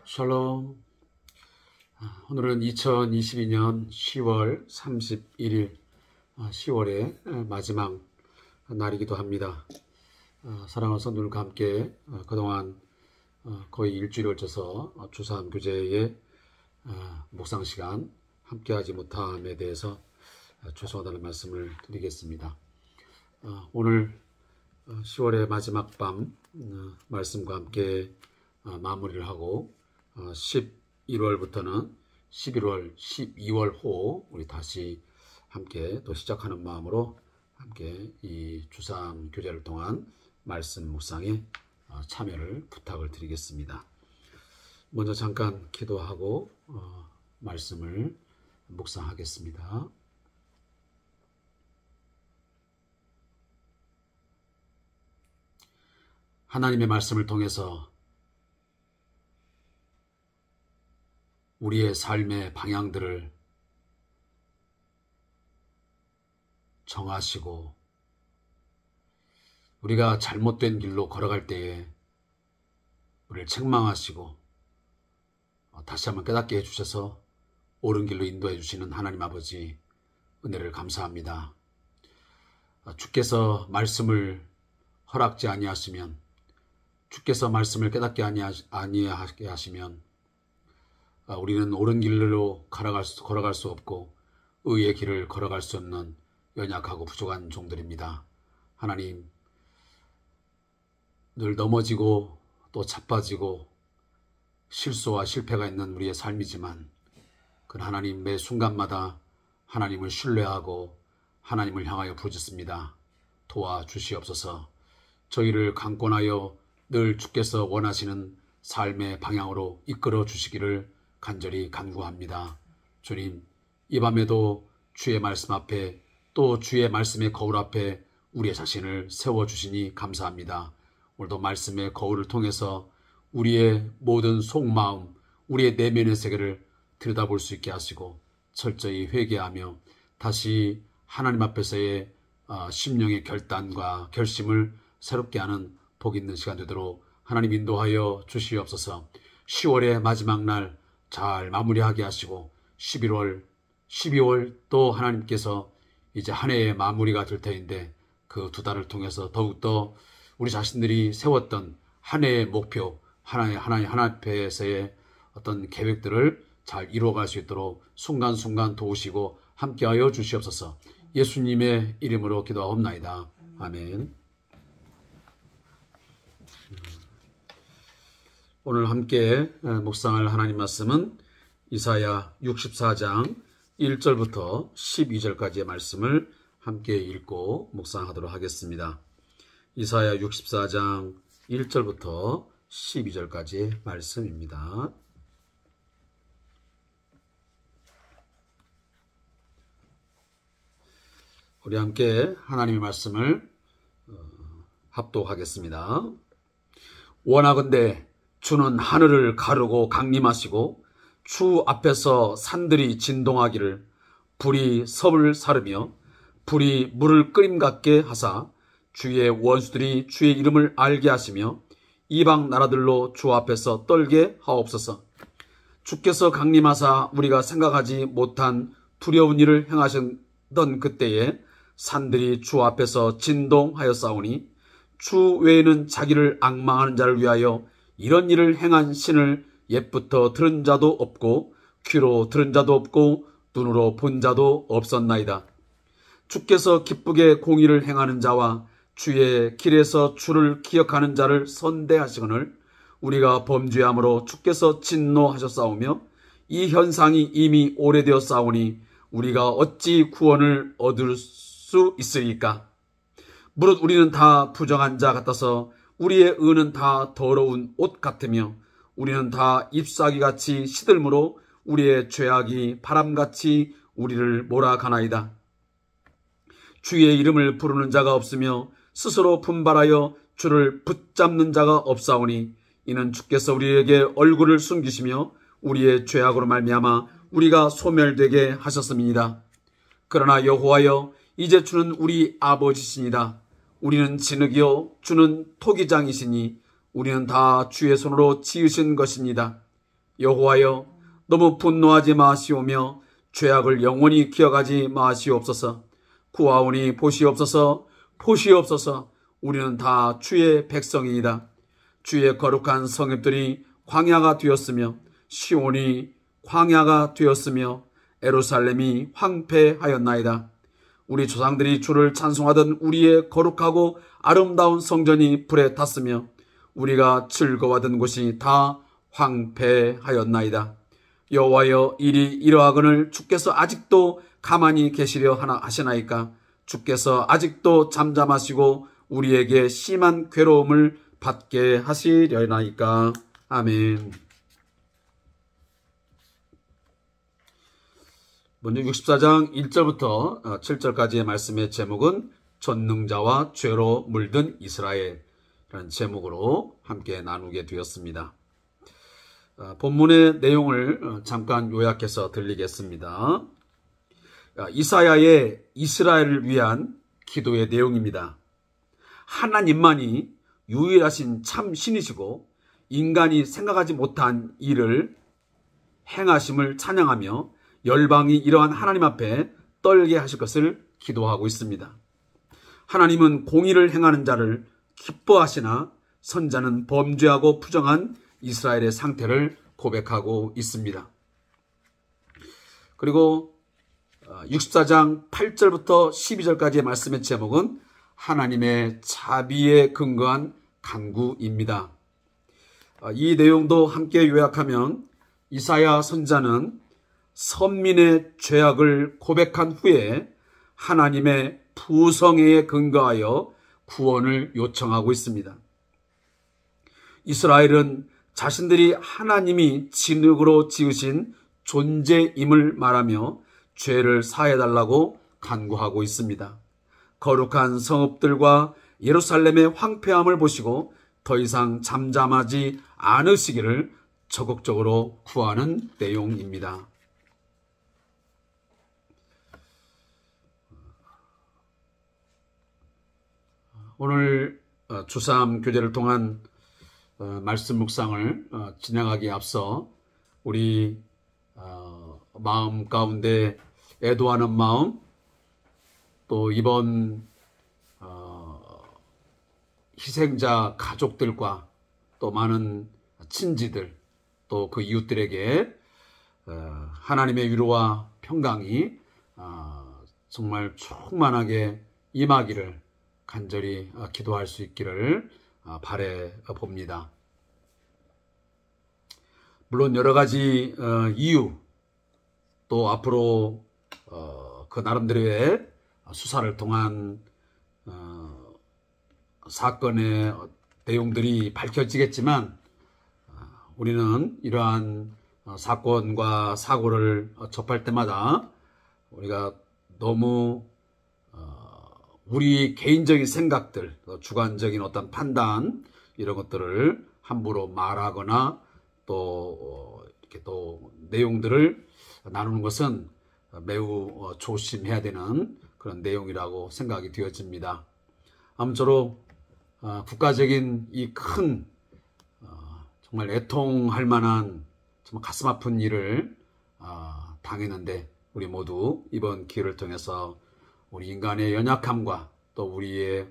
샬롬. 오늘은 2022년 10월 31일 10월의 마지막 날이기도 합니다. 사랑하는 성도들과 함께 그동안 거의 일주일에 걸쳐서 주삼 교제의 묵상 시간 함께하지 못함에 대해서 죄송하다는 말씀을 드리겠습니다. 오늘 10월의 마지막 밤 말씀과 함께 마무리를 하고 11월부터는 11월, 12월 호 우리 다시 함께 또 시작하는 마음으로 함께 이 주삼 교제를 통한 말씀 묵상에 참여를 부탁을 드리겠습니다. 먼저 잠깐 기도하고 말씀을 묵상하겠습니다. 하나님의 말씀을 통해서 우리의 삶의 방향들을 정하시고 우리가 잘못된 길로 걸어갈 때에 우리를 책망하시고 다시 한번 깨닫게 해주셔서 옳은 길로 인도해 주시는 하나님 아버지 은혜를 감사합니다. 주께서 말씀을 허락지 아니하시면, 주께서 말씀을 깨닫게 아니하게 하시면 우리는 옳은 길로 걸어갈 수 없고 의의 길을 걸어갈 수 없는 연약하고 부족한 종들입니다. 하나님, 늘 넘어지고 또 자빠지고 실수와 실패가 있는 우리의 삶이지만 그 하나님 매 순간마다 하나님을 신뢰하고 하나님을 향하여 부르짖습니다. 도와주시옵소서. 저희를 강권하여 늘 주께서 원하시는 삶의 방향으로 이끌어 주시기를 간절히 간구합니다. 주님, 이 밤에도 주의 말씀 앞에 또 주의 말씀의 거울 앞에 우리의 자신을 세워주시니 감사합니다. 오늘도 말씀의 거울을 통해서 우리의 모든 속마음, 우리의 내면의 세계를 들여다볼 수 있게 하시고 철저히 회개하며 다시 하나님 앞에서의 심령의 결단과 결심을 새롭게 하는 복 있는 시간 되도록 하나님 인도하여 주시옵소서. 10월의 마지막 날 잘 마무리하게 하시고 11월, 12월 또 하나님께서 이제 한 해의 마무리가 될 터인데 그 두 달을 통해서 더욱더 우리 자신들이 세웠던 한 해의 목표, 하나님 앞에서의 어떤 계획들을 잘 이루어갈 수 있도록 순간순간 도우시고 함께하여 주시옵소서. 예수님의 이름으로 기도하옵나이다. 아멘. 오늘 함께 묵상할 하나님 말씀은 이사야 64장 1절부터 12절까지의 말씀을 함께 읽고 묵상하도록 하겠습니다. 이사야 64장 1절부터 12절까지의 말씀입니다. 우리 함께 하나님의 말씀을 합독하겠습니다. 원하건대 주는 하늘을 가르고 강림하시고 주 앞에서 산들이 진동하기를 불이 섭을 사르며 불이 물을 끓임 같게 하사 주의 원수들이 주의 이름을 알게 하시며 이방 나라들로 주 앞에서 떨게 하옵소서. 주께서 강림하사 우리가 생각하지 못한 두려운 일을 행하셨던 그때에 산들이 주 앞에서 진동하였사오니 주 외에는 자기를 앙망하는 자를 위하여 이런 일을 행한 신을 옛부터 들은 자도 없고 귀로 들은 자도 없고 눈으로 본 자도 없었나이다. 주께서 기쁘게 공의를 행하는 자와 주의 길에서 주를 기억하는 자를 선대하시거늘 우리가 범죄함으로 주께서 진노하셨사오며 이 현상이 이미 오래되었사오니 우리가 어찌 구원을 얻을 수 있으리까? 무릇 우리는 다 부정한 자 같아서 우리의 의는 다 더러운 옷 같으며 우리는 다 잎사귀같이 시들므로 우리의 죄악이 바람같이 우리를 몰아가나이다. 주의 이름을 부르는 자가 없으며 스스로 분발하여 주를 붙잡는 자가 없사오니 이는 주께서 우리에게 얼굴을 숨기시며 우리의 죄악으로 말미암아 우리가 소멸되게 하셨음이니이다. 그러나 여호와여, 이제 주는 우리 아버지시니다. 우리는 진흙이요 주는 토기장이시니 우리는 다 주의 손으로 지으신 것입니다. 여호와여, 너무 분노하지 마시오며 죄악을 영원히 기억하지 마시옵소서. 구하오니 보시옵소서. 보시옵소서. 우리는 다 주의 백성이니이다. 주의 거룩한 성읍들이 광야가 되었으며 시온이 광야가 되었으며 예루살렘이 황폐하였나이다. 우리 조상들이 주를 찬송하던 우리의 거룩하고 아름다운 성전이 불에 탔으며 우리가 즐거워하던 곳이 다 황폐하였나이다. 여호와여, 일이 이러하거늘 주께서 아직도 가만히 계시려 하시나이까? 주께서 아직도 잠잠하시고 우리에게 심한 괴로움을 받게 하시려나이까? 아멘. 먼저 64장 1절부터 7절까지의 말씀의 제목은 전능자와 죄로 물든 이스라엘이라는 제목으로 함께 나누게 되었습니다. 본문의 내용을 잠깐 요약해서 들리겠습니다. 이사야의 이스라엘을 위한 기도의 내용입니다. 하나님만이 유일하신 참 신이시고 인간이 생각하지 못한 일을 행하심을 찬양하며 열방이 이러한 하나님 앞에 떨게 하실 것을 기도하고 있습니다. 하나님은 공의를 행하는 자를 기뻐하시나 선자는 범죄하고 부정한 이스라엘의 상태를 고백하고 있습니다. 그리고 64장 8절부터 12절까지의 말씀의 제목은 하나님의 자비에 근거한 간구입니다. 이 내용도 함께 요약하면 이사야 선자는 선민의 죄악을 고백한 후에 하나님의 부성애에 근거하여 구원을 요청하고 있습니다. 이스라엘은 자신들이 하나님이 진흙으로 지으신 존재임을 말하며 죄를 사해달라고 간구하고 있습니다. 거룩한 성읍들과 예루살렘의 황폐함을 보시고 더 이상 잠잠하지 않으시기를 적극적으로 구하는 내용입니다. 오늘 주3 교제를 통한 말씀 묵상을 진행하기에 앞서 우리 마음 가운데 애도하는 마음, 또 이번 희생자 가족들과 또 많은 친지들, 또 그 이웃들에게 하나님의 위로와 평강이 정말 충만하게 임하기를 간절히 기도할 수 있기를 바래 봅니다. 물론 여러 가지 이유, 또 앞으로 그 나름대로의 수사를 통한 사건의 내용들이 밝혀지겠지만 우리는 이러한 사건과 사고를 접할 때마다 우리가 너무 우리 개인적인 생각들, 주관적인 어떤 판단 이런 것들을 함부로 말하거나 또 이렇게 또 내용들을 나누는 것은 매우 조심해야 되는 그런 내용이라고 생각이 되어집니다. 아무쪼록 국가적인 이 큰 정말 애통할 만한 정말 가슴 아픈 일을 당했는데 우리 모두 이번 기회를 통해서 우리 인간의 연약함과 또 우리의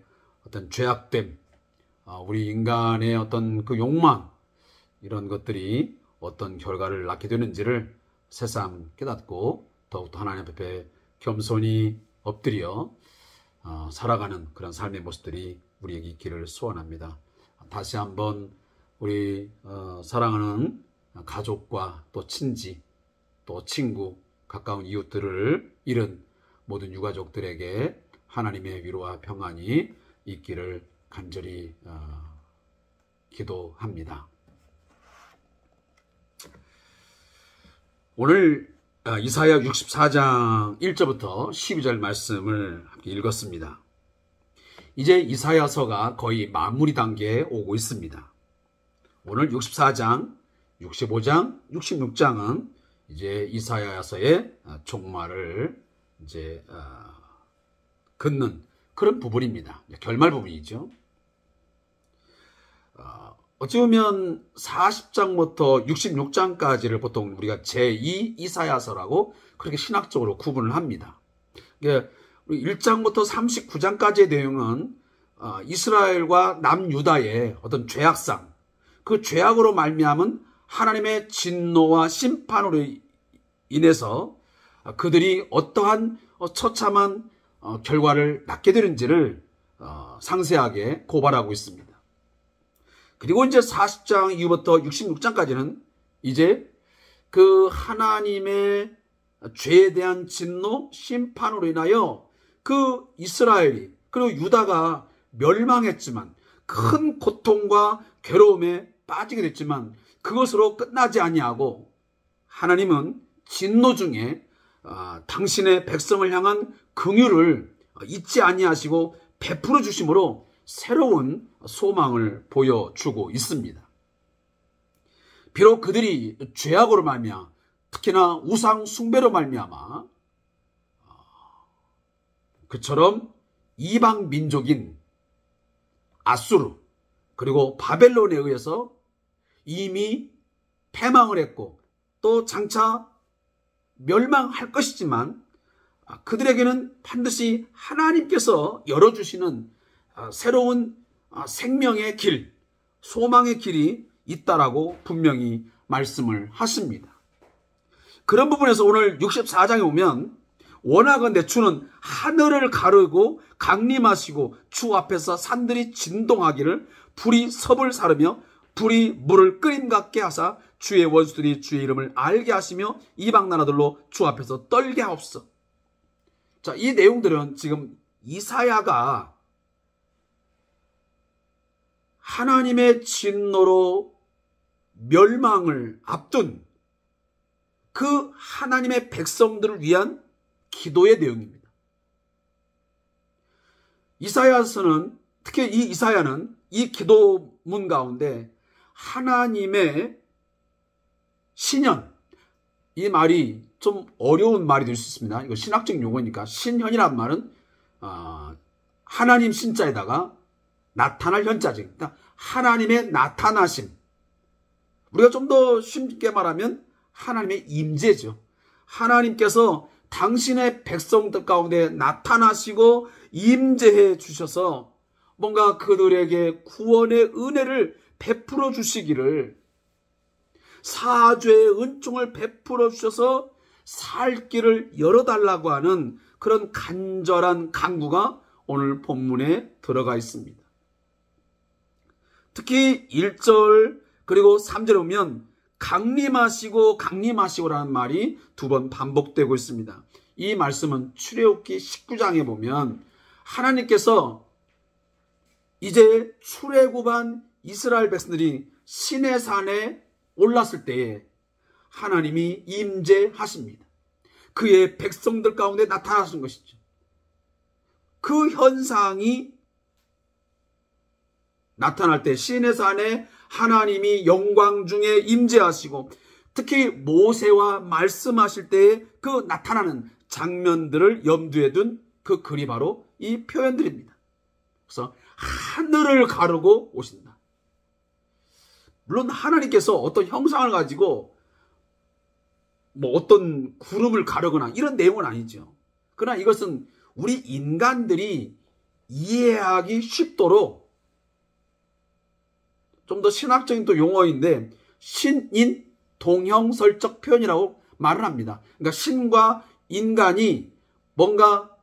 어떤 죄악됨, 우리 인간의 어떤 그 욕망 이런 것들이 어떤 결과를 낳게 되는지를 새삼 깨닫고 더욱더 하나님 앞에 겸손히 엎드려 살아가는 그런 삶의 모습들이 우리에게 있기를 소원합니다. 다시 한번 우리 사랑하는 가족과 또 친지, 또 친구, 가까운 이웃들을 잃은 모든 유가족들에게 하나님의 위로와 평안이 있기를 간절히 기도합니다. 오늘 이사야 64장 1절부터 12절 말씀을 함께 읽었습니다. 이제 이사야서가 거의 마무리 단계에 오고 있습니다. 오늘 64장, 65장, 66장은 이제 이사야서의 종말을 이제 긋는 그런 부분입니다. 결말 부분이죠. 어찌 보면 40장부터 66장까지를 보통 우리가 제2 이사야서라고 그렇게 신학적으로 구분을 합니다. 1장부터 39장까지의 내용은 이스라엘과 남유다의 어떤 죄악상, 그 죄악으로 말미암은 하나님의 진노와 심판으로 인해서 그들이 어떠한 처참한 결과를 낳게 되는지를 상세하게 고발하고 있습니다. 그리고 이제 40장 이후부터 66장까지는 이제 그 하나님의 죄에 대한 진노, 심판으로 인하여 그 이스라엘이 그리고 유다가 멸망했지만 큰 고통과 괴로움에 빠지게 됐지만 그것으로 끝나지 아니하고 하나님은 진노 중에 당신의 백성을 향한 긍휼을 잊지 아니하시고 베풀어 주심으로 새로운 소망을 보여주고 있습니다. 비록 그들이 죄악으로 말미암아 특히나 우상 숭배로 말미암아 그처럼 이방 민족인 아수르 그리고 바벨론에 의해서 이미 패망을 했고 또 장차 멸망할 것이지만 그들에게는 반드시 하나님께서 열어주시는 새로운 생명의 길, 소망의 길이 있다라고 분명히 말씀을 하십니다. 그런 부분에서 오늘 64장에 오면 원하건대 주는 하늘을 가르고 강림하시고 주 앞에서 산들이 진동하기를 불이 섭을 사르며 불이 물을 끓임 같게 하사 주의 원수들이 주의 이름을 알게 하시며 이방 나라들로 주 앞에서 떨게 하옵소서. 자, 이 내용들은 지금 이사야가 하나님의 진노로 멸망을 앞둔 그 하나님의 백성들을 위한 기도의 내용입니다. 이사야서는 특히 이 이사야는 이 기도문 가운데 하나님의 신현, 이 말이 좀 어려운 말이 될 수 있습니다. 이거 신학적 용어니까 신현이란 말은 하나님 신자에다가 나타날 현자죠. 그러니까 하나님의 나타나심. 우리가 좀 더 쉽게 말하면 하나님의 임재죠. 하나님께서 당신의 백성들 가운데 나타나시고 임재해 주셔서 뭔가 그들에게 구원의 은혜를 베풀어 주시기를, 사죄의 은총을 베풀어 주셔서 살 길을 열어달라고 하는 그런 간절한 간구가 오늘 본문에 들어가 있습니다. 특히 1절 그리고 3절에 보면 강림하시고 강림하시고라는 말이 두 번 반복되고 있습니다. 이 말씀은 출애굽기 19장에 보면 하나님께서 이제 출애굽한 이스라엘 백성들이 시내산에 올랐을 때에 하나님이 임재하십니다. 그의 백성들 가운데 나타나신 것이죠. 그 현상이 나타날 때 시내산에 하나님이 영광 중에 임재하시고 특히 모세와 말씀하실 때에 그 나타나는 장면들을 염두에 둔 그 글이 바로 이 표현들입니다. 그래서 하늘을 가르고 오신다. 물론 하나님께서 어떤 형상을 가지고 뭐 어떤 구름을 가르거나 이런 내용은 아니죠. 그러나 이것은 우리 인간들이 이해하기 쉽도록 좀 더 신학적인 또 용어인데 신인 동형설적 표현이라고 말을 합니다. 그러니까 신과 인간이 뭔가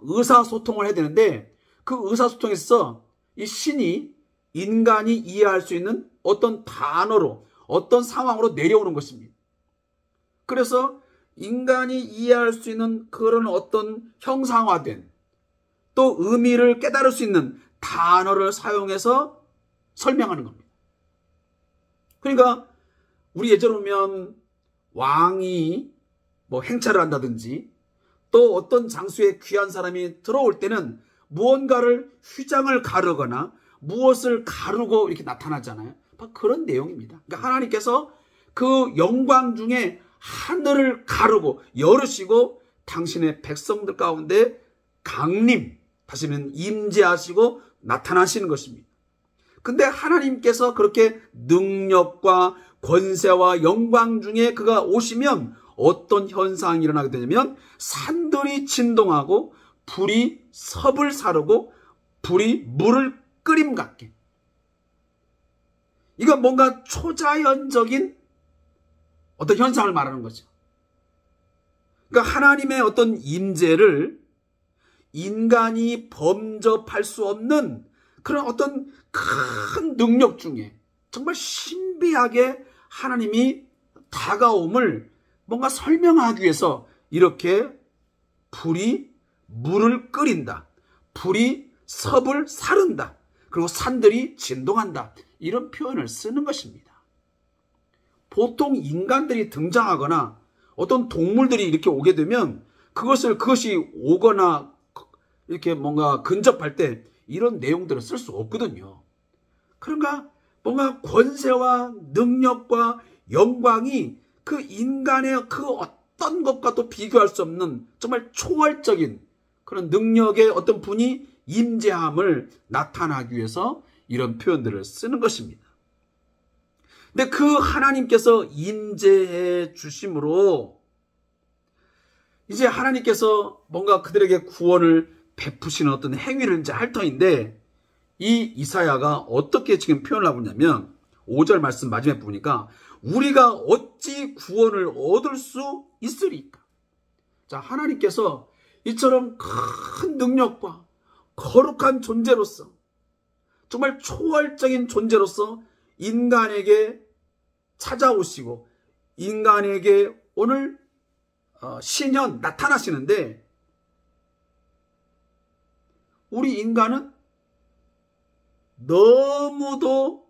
의사소통을 해야 되는데 그 의사소통에서 이 신이 인간이 이해할 수 있는 어떤 단어로 어떤 상황으로 내려오는 것입니다. 그래서 인간이 이해할 수 있는 그런 어떤 형상화된 또 의미를 깨달을 수 있는 단어를 사용해서 설명하는 겁니다. 그러니까 우리 예전에 보면 왕이 뭐 행차를 한다든지 또 어떤 장소에 귀한 사람이 들어올 때는 무언가를 휘장을 가르거나 무엇을 가르고 이렇게 나타나잖아요. 그런 내용입니다. 그러니까 하나님께서 그 영광 중에 하늘을 가르고 열으시고 당신의 백성들 가운데 강림, 다시 말하면 임재하시고 나타나시는 것입니다. 근데 하나님께서 그렇게 능력과 권세와 영광 중에 그가 오시면 어떤 현상이 일어나게 되냐면 산들이 진동하고 불이 섭을 사르고 불이 물을 끓임 같게. 이건 뭔가 초자연적인 어떤 현상을 말하는 거죠. 그러니까 하나님의 어떤 임재를 인간이 범접할 수 없는 그런 어떤 큰 능력 중에 정말 신비하게 하나님이 다가옴을 뭔가 설명하기 위해서 이렇게 불이 물을 끓인다. 불이 섭을 사른다. 그리고 산들이 진동한다. 이런 표현을 쓰는 것입니다. 보통 인간들이 등장하거나 어떤 동물들이 이렇게 오게 되면 그것이 오거나 이렇게 뭔가 근접할 때 이런 내용들을 쓸 수 없거든요. 그러니까 뭔가 권세와 능력과 영광이 그 인간의 그 어떤 것과도 비교할 수 없는 정말 초월적인 그런 능력의 어떤 분이 임재함을 나타나기 위해서 이런 표현들을 쓰는 것입니다. 근데 그 하나님께서 임재해 주심으로 이제 하나님께서 뭔가 그들에게 구원을 베푸시는 어떤 행위를 이제 할 터인데 이 이사야가 어떻게 지금 표현을 하고 있냐면 5절 말씀 마지막에 보니까 우리가 어찌 구원을 얻을 수 있으리까? 자, 하나님께서 이처럼 큰 능력과 거룩한 존재로서 정말 초월적인 존재로서 인간에게 찾아오시고 인간에게 오늘 신현 나타나시는데 우리 인간은 너무도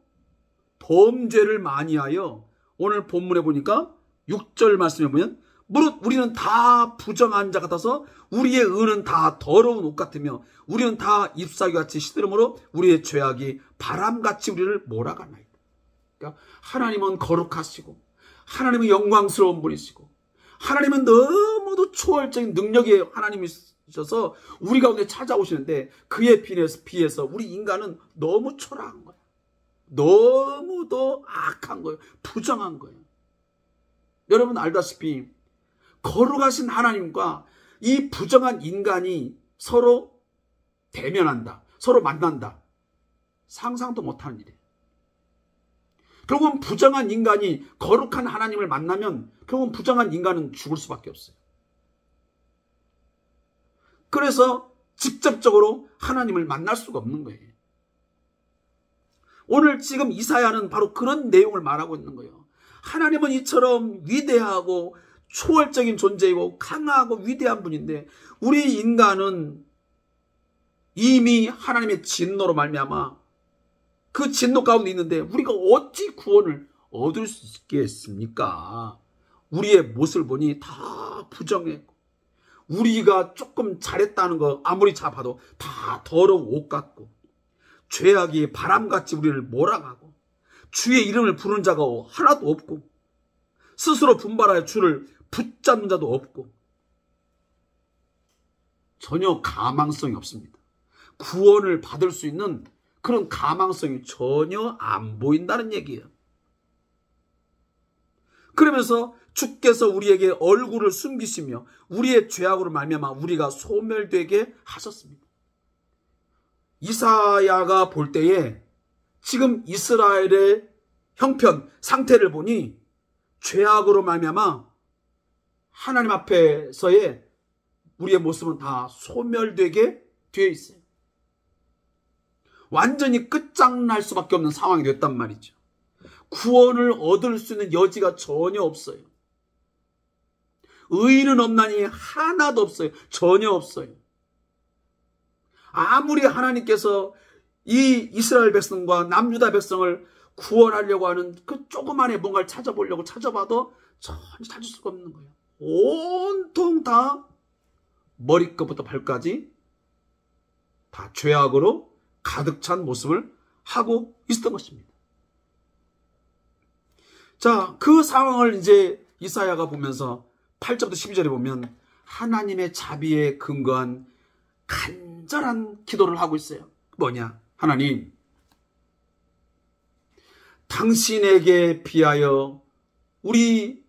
범죄를 많이 하여 오늘 본문에 보니까 6절 말씀에 보면 무릇 우리는 다 부정한 자 같아서 우리의 의는 다 더러운 옷 같으며 우리는 다 잎사귀같이 시들음으로 우리의 죄악이 바람같이 우리를 몰아가나이다. 그러니까 하나님은 거룩하시고 하나님은 영광스러운 분이시고 하나님은 너무도 초월적인 능력의 하나님이셔서 우리 가운데 찾아오시는데 그에 비해서 우리 인간은 너무 초라한 거야. 너무도 악한 거예요. 부정한 거예요. 여러분 알다시피 거룩하신 하나님과 이 부정한 인간이 서로 대면한다. 서로 만난다. 상상도 못하는 일이에요. 결국은 부정한 인간이 거룩한 하나님을 만나면 결국은 부정한 인간은 죽을 수밖에 없어요. 그래서 직접적으로 하나님을 만날 수가 없는 거예요. 오늘 지금 이사야는 바로 그런 내용을 말하고 있는 거예요. 하나님은 이처럼 위대하고 초월적인 존재이고 강하고 위대한 분인데 우리 인간은 이미 하나님의 진노로 말미암아 그 진노 가운데 있는데 우리가 어찌 구원을 얻을 수 있겠습니까? 우리의 모습을 보니 다 부정했고 우리가 조금 잘했다는 거 아무리 잡아도 다 더러운 옷 같고 죄악이 바람같이 우리를 몰아가고 주의 이름을 부르는 자가 하나도 없고 스스로 분발하여 주를 붙잡는 자도 없고 전혀 가망성이 없습니다. 구원을 받을 수 있는 그런 가망성이 전혀 안 보인다는 얘기예요. 그러면서 주께서 우리에게 얼굴을 숨기시며 우리의 죄악으로 말미암아 우리가 소멸되게 하셨습니다. 이사야가 볼 때에 지금 이스라엘의 형편, 상태를 보니 죄악으로 말미암아 하나님 앞에서의 우리의 모습은 다 소멸되게 되어 있어요. 완전히 끝장날 수밖에 없는 상황이 됐단 말이죠. 구원을 얻을 수 있는 여지가 전혀 없어요. 의인은 없나니 하나도 없어요. 전혀 없어요. 아무리 하나님께서 이 이스라엘 백성과 남유다 백성을 구원하려고 하는 그 조그만의 뭔가를 찾아보려고 찾아봐도 전혀 찾을 수가 없는 거예요. 온통 다 머리끝부터 발까지 다 죄악으로 가득 찬 모습을 하고 있었던 것입니다. 자, 그 상황을 이제 이사야가 보면서 8절부터 12절에 보면 하나님의 자비에 근거한 간절한 기도를 하고 있어요. 뭐냐? 하나님, 당신에게 비하여 우리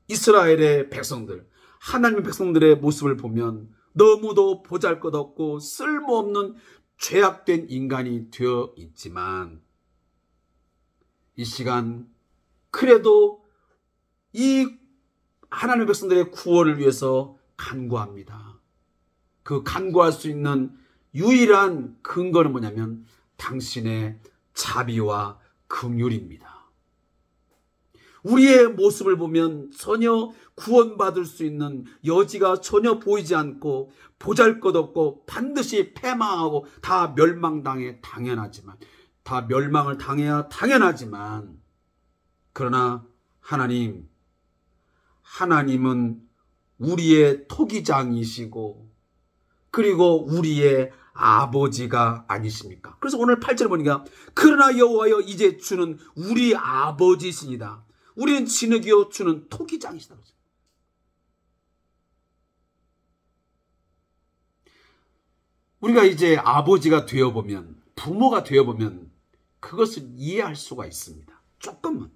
이스라엘의 백성들, 하나님의 백성들의 모습을 보면 너무도 보잘것없고 쓸모없는 죄악된 인간이 되어 있지만, 이 시간 그래도 이 하나님의 백성들의 구원을 위해서 간구합니다. 그 간구할 수 있는 유일한 근거는 뭐냐면 당신의 자비와 긍휼입니다. 우리의 모습을 보면 전혀 구원받을 수 있는 여지가 전혀 보이지 않고 보잘것없고 반드시 패망하고 다 멸망당해 당연하지만, 다 멸망을 당해야 당연하지만, 그러나 하나님은 우리의 토기장이시고 그리고 우리의 아버지가 아니십니까? 그래서 오늘 8절 보니까 그러나 여호와여 이제 주는 우리 아버지시니다. 우리는 진흙이요 주는 토기장이시다. 우리가 이제 아버지가 되어보면, 부모가 되어보면 그것을 이해할 수가 있습니다. 조금은.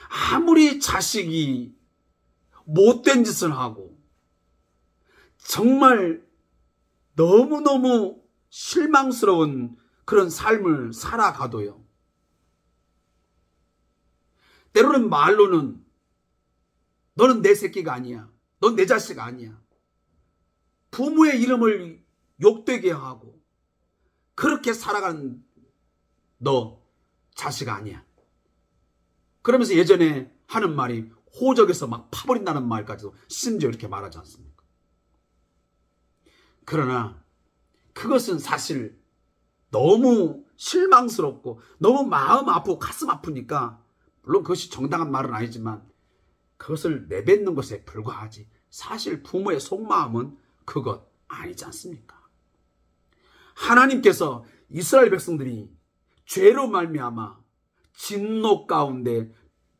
아무리 자식이 못된 짓을 하고 정말 너무너무 실망스러운 그런 삶을 살아가도요, 때로는 말로는 너는 내 새끼가 아니야, 넌 내 자식 아니야, 부모의 이름을 욕되게 하고 그렇게 살아가는 너 자식 아니야. 그러면서 예전에 하는 말이 호적에서 막 파버린다는 말까지도 심지어 이렇게 말하지 않습니까? 그러나 그것은 사실 너무 실망스럽고 너무 마음 아프고 가슴 아프니까, 물론 그것이 정당한 말은 아니지만 그것을 내뱉는 것에 불과하지, 사실 부모의 속마음은 그것 아니지 않습니까? 하나님께서 이스라엘 백성들이 죄로 말미암아 진노 가운데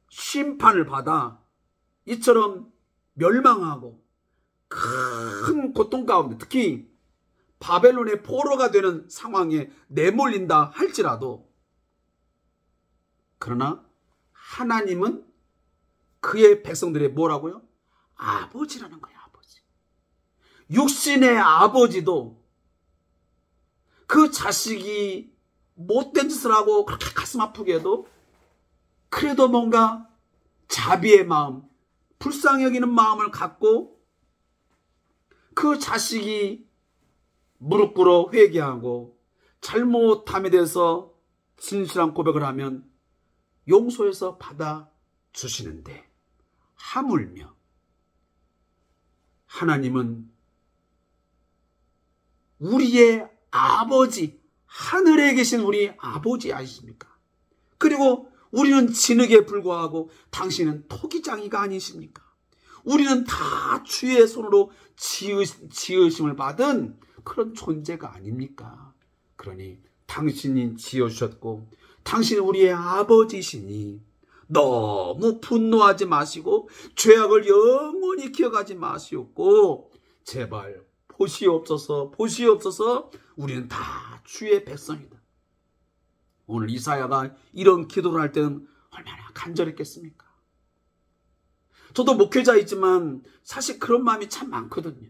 심판을 받아 이처럼 멸망하고 큰 고통 가운데, 특히 바벨론의 포로가 되는 상황에 내몰린다 할지라도, 그러나 하나님은 그의 백성들의 뭐라고요? 아버지라는 거예요. 아버지. 육신의 아버지도 그 자식이 못된 짓을 하고 그렇게 가슴 아프게 해도 그래도 뭔가 자비의 마음, 불쌍히 여기는 마음을 갖고 그 자식이 무릎 꿇어 회개하고 잘못함에 대해서 진실한 고백을 하면 용서해서 받아주시는데, 하물며 하나님은 우리의 아버지, 하늘에 계신 우리 아버지 아니십니까? 그리고 우리는 진흙에 불과하고 당신은 토기장이가 아니십니까? 우리는 다 주의 손으로 지으심을 받은 그런 존재가 아닙니까? 그러니 당신이 지어주셨고 당신은 우리의 아버지시니 너무 분노하지 마시고 죄악을 영원히 기억하지 마시옵고 제발 보시옵소서, 보시옵소서. 우리는 다 주의 백성이다. 오늘 이사야가 이런 기도를 할 때는 얼마나 간절했겠습니까? 저도 목회자이지만 사실 그런 마음이 참 많거든요.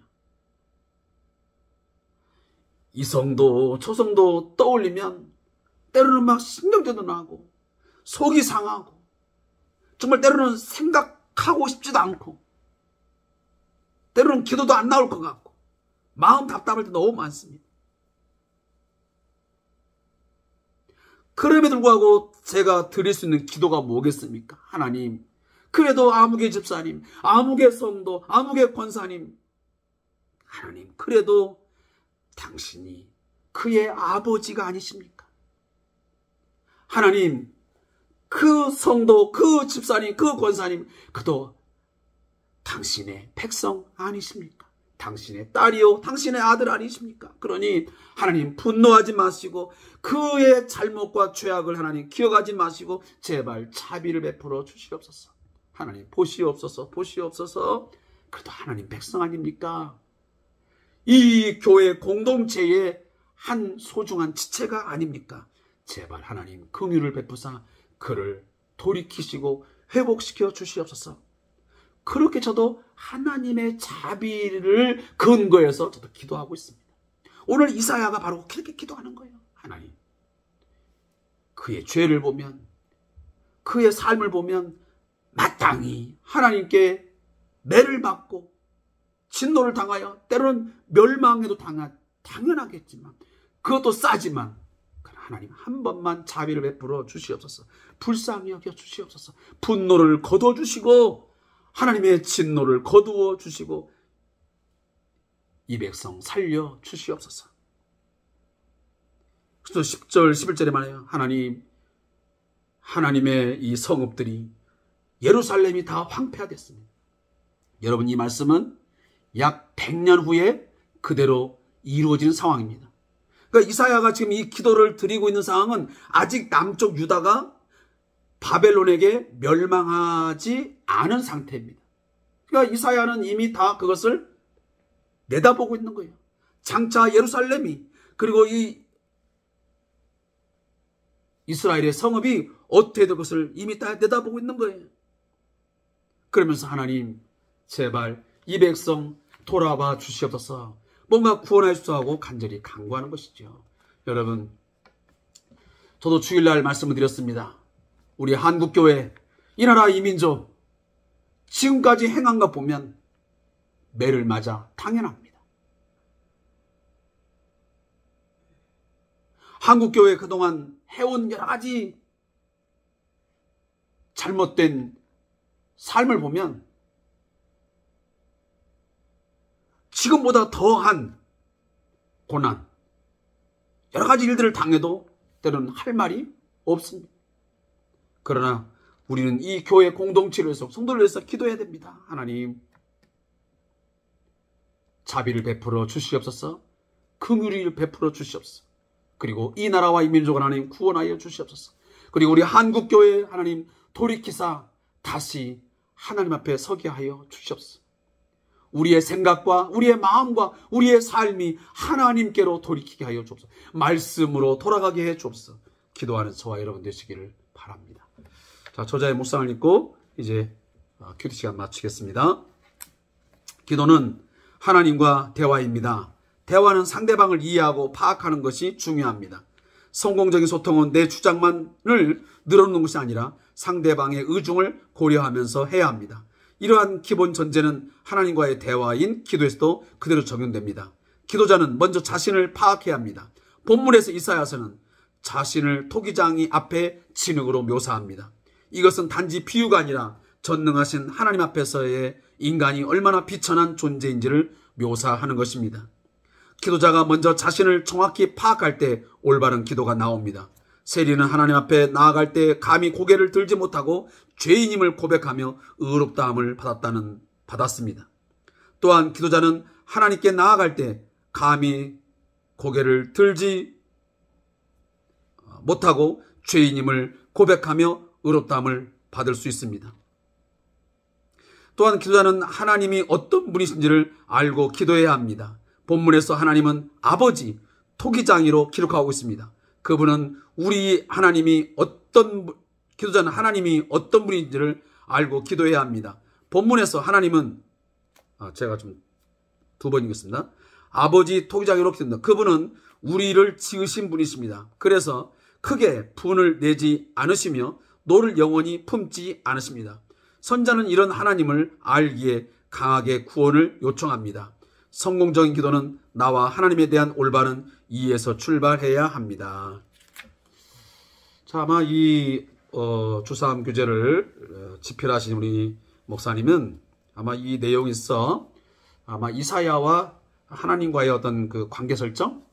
이 성도 저 성도 떠올리면 때로는 막 신경전도 나고 속이 상하고 정말 때로는 생각하고 싶지도 않고 때로는 기도도 안 나올 것 같고 마음 답답할 때 너무 많습니다. 그럼에도 불구하고 제가 드릴 수 있는 기도가 뭐겠습니까? 하나님, 그래도 아무개 집사님, 아무개 성도, 아무개 권사님, 하나님, 그래도 당신이 그의 아버지가 아니십니까? 하나님, 그 성도, 그 집사님, 그 권사님, 그도 당신의 백성 아니십니까? 당신의 딸이요, 당신의 아들 아니십니까? 그러니 하나님 분노하지 마시고 그의 잘못과 죄악을 하나님 기억하지 마시고 제발 자비를 베풀어 주시옵소서. 하나님 보시옵소서, 보시옵소서. 그래도 하나님 백성 아닙니까? 이 교회 공동체에 한 소중한 지체가 아닙니까? 제발 하나님 긍휼을 베푸사 그를 돌이키시고 회복시켜 주시옵소서. 그렇게 저도 하나님의 자비를 근거해서 저도 기도하고 있습니다. 오늘 이사야가 바로 그렇게 기도하는 거예요. 하나님, 그의 죄를 보면, 그의 삶을 보면 마땅히 하나님께 매를 맞고 진노를 당하여 때로는 멸망에도 당연하겠지만, 그것도 싸지만 하나님 한 번만 자비를 베풀어 주시옵소서. 불쌍히 여겨 주시옵소서. 분노를 거두어 주시고 하나님의 진노를 거두어 주시고 이 백성 살려 주시옵소서. 그래서 10절 11절에 말해요. 하나님의 이 성읍들이, 예루살렘이 다 황폐화됐습니다. 여러분, 이 말씀은 약 100년 후에 그대로 이루어지는 상황입니다. 그러니까 이사야가 지금 이 기도를 드리고 있는 상황은 아직 남쪽 유다가 바벨론에게 멸망하지 않은 상태입니다. 그러니까 이사야는 이미 다 그것을 내다보고 있는 거예요. 장차 예루살렘이, 그리고 이 이스라엘의 성읍이 어떻게 될 것을 이미 다 내다보고 있는 거예요. 그러면서 하나님, 제발 이 백성 돌아봐 주시옵소서. 뭔가 구원해 주소서 하고 간절히 간구하는 것이죠. 여러분, 저도 주일날 말씀을 드렸습니다. 우리 한국교회, 이 나라 이 민족 지금까지 행한 것 보면 매를 맞아 당연합니다. 한국교회 그동안 해온 여러 가지 잘못된 삶을 보면 지금보다 더한 고난, 여러 가지 일들을 당해도 때로는 할 말이 없습니다. 그러나 우리는 이 교회 공동체를 위해서, 성도를 위해서 기도해야 됩니다. 하나님, 자비를 베풀어 주시옵소서. 긍휼을 베풀어 주시옵소서. 그리고 이 나라와 이 민족을 하나님 구원하여 주시옵소서. 그리고 우리 한국교회 하나님 돌이키사 다시 하나님 앞에 서게 하여 주시옵소서. 우리의 생각과 우리의 마음과 우리의 삶이 하나님께로 돌이키게 하여 주옵소서. 말씀으로 돌아가게 해 주옵소서. 기도하는 저와 여러분 되시기를 바랍니다. 자, 저자의 묵상을 읽고 이제 기도 시간 마치겠습니다. 기도는 하나님과 대화입니다. 대화는 상대방을 이해하고 파악하는 것이 중요합니다. 성공적인 소통은 내 주장만을 늘어놓는 것이 아니라 상대방의 의중을 고려하면서 해야 합니다. 이러한 기본 전제는 하나님과의 대화인 기도에서도 그대로 적용됩니다. 기도자는 먼저 자신을 파악해야 합니다. 본문에서 이사야서는 자신을 토기장이 앞에 진흙으로 묘사합니다. 이것은 단지 비유가 아니라 전능하신 하나님 앞에서의 인간이 얼마나 비천한 존재인지를 묘사하는 것입니다. 기도자가 먼저 자신을 정확히 파악할 때 올바른 기도가 나옵니다. 세리는 하나님 앞에 나아갈 때 감히 고개를 들지 못하고 죄인임을 고백하며 의롭다함을 받았습니다. 또한 기도자는 하나님께 나아갈 때 감히 고개를 들지 못하고 죄인임을 고백하며 의롭다함을 받을 수 있습니다. 또한 기도자는 하나님이 어떤 분이신지를 알고 기도해야 합니다. 본문에서 하나님은 아버지, 토기장이로 기록하고 있습니다. 그분은 기도자는 하나님이 어떤 분인지를 알고 기도해야 합니다. 본문에서 하나님은, 제가 좀 두 번 읽겠습니다. 아버지 토기장이로 기도합니다. 그분은 우리를 지으신 분이십니다. 그래서 크게 분을 내지 않으시며 노를 영원히 품지 않으십니다. 선자는 이런 하나님을 알기에 강하게 구원을 요청합니다. 성공적인 기도는 나와 하나님에 대한 올바른 이해에서 출발해야 합니다. 자, 아마 이 주삼 교제를 집필하신 우리 목사님은 아마 이 내용이 있어 아마 이사야와 하나님과의 어떤 그 관계 설정,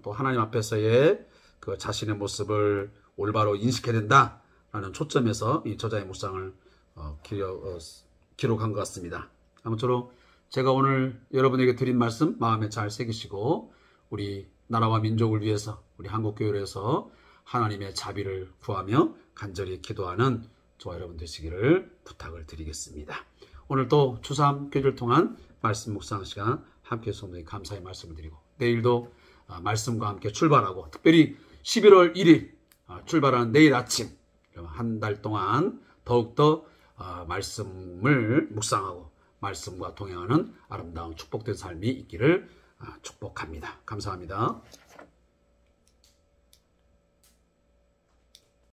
또 하나님 앞에서의 그 자신의 모습을 올바로 인식해야 된다라는 초점에서 이 저자의 묵상을 기록한 것 같습니다. 아무쪼록 제가 오늘 여러분에게 드린 말씀 마음에 잘 새기시고 우리 나라와 민족을 위해서, 우리 한국교회를 위해서 하나님의 자비를 구하며 간절히 기도하는 저와 여러분 되시기를 부탁을 드리겠습니다. 오늘 또 주삼 교제를 통한 말씀 묵상 시간 함께 해주셔서 감사의 말씀을 드리고 내일도 말씀과 함께 출발하고 특별히 11월 1일 출발하는 내일 아침 한 달 동안 더욱더 말씀을 묵상하고 말씀과 동행하는 아름다운 축복된 삶이 있기를 축복합니다. 감사합니다.